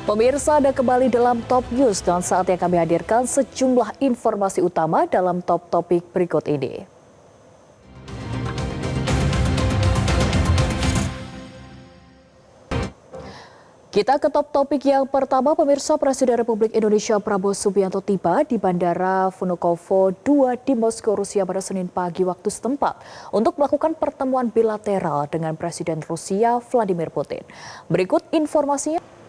Pemirsa, Anda kembali dalam Top News dan saatnya kami hadirkan sejumlah informasi utama dalam top topik berikut ini. Kita ke top topik yang pertama, pemirsa. Presiden Republik Indonesia Prabowo Subianto tiba di Bandara Vnukovo II di Moskow, Rusia pada Senin pagi waktu setempat untuk melakukan pertemuan bilateral dengan Presiden Rusia Vladimir Putin. Berikut informasinya.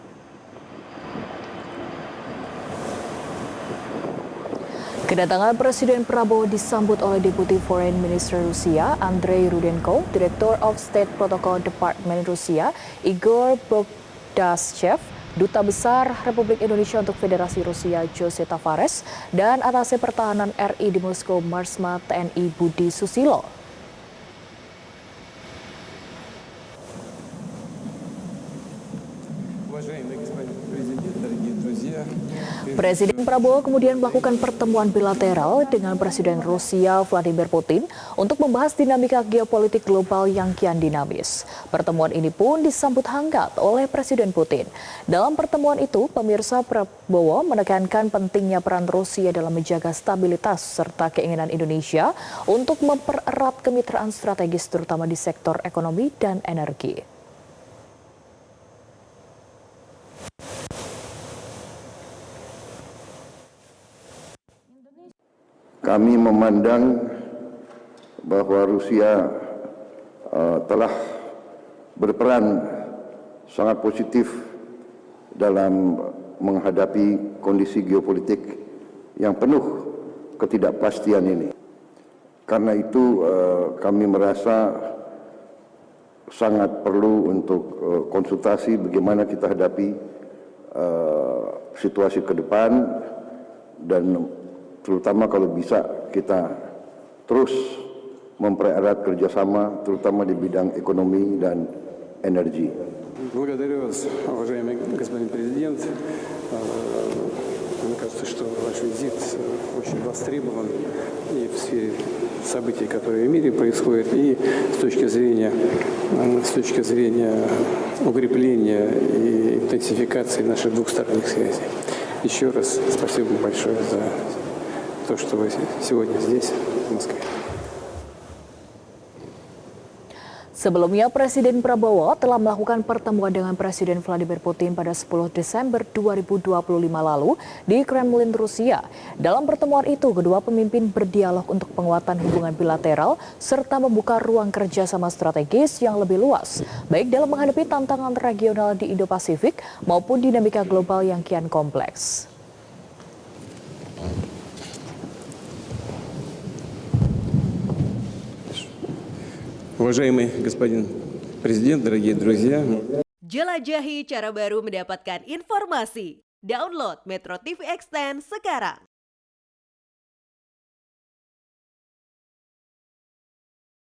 Kedatangan Presiden Prabowo disambut oleh Deputi Foreign Minister Rusia, Andrei Rudenko, Director of State Protocol Department Rusia, Igor Bogdaschev, Duta Besar Republik Indonesia untuk Federasi Rusia, Jose Tavares, dan Atase Pertahanan RI di Moskow, Marsma TNI Budi Susilo. Presiden Prabowo kemudian melakukan pertemuan bilateral dengan Presiden Rusia Vladimir Putin untuk membahas dinamika geopolitik global yang kian dinamis. Pertemuan ini pun disambut hangat oleh Presiden Putin. Dalam pertemuan itu, pemirsa, Prabowo menekankan pentingnya peran Rusia dalam menjaga stabilitas serta keinginan Indonesia untuk mempererat kemitraan strategis terutama di sektor ekonomi dan energi. Kami memandang bahwa Rusia telah berperan sangat positif dalam menghadapi kondisi geopolitik yang penuh ketidakpastian ini. Karena itu kami merasa sangat perlu untuk konsultasi bagaimana kita hadapi situasi ke depan, dan terutama kalau bisa kita terus mempererat kerjasama, terutama di bidang ekonomi dan energi. Благодарю вас, уважаемый господин президент. Мне кажется, что ваш визит очень востребован и в сфере событий, которые в мире происходят, и с точки зрения укрепления и интенсификации наших двухсторонних связей. Еще раз спасибо большое за то, что вы сегодня здесь, в Москве. Sebelumnya, Presiden Prabowo telah melakukan pertemuan dengan Presiden Vladimir Putin pada 10 Desember 2025 lalu di Kremlin, Rusia. Dalam pertemuan itu, kedua pemimpin berdialog untuk penguatan hubungan bilateral serta membuka ruang kerjasama strategis yang lebih luas, baik dalam menghadapi tantangan regional di Indo-Pasifik maupun dinamika global yang kian kompleks. Уважаемый господин президент, дорогие друзья. Jelajahi cara baru mendapatkan informasi. Download Metro TV Extend sekarang.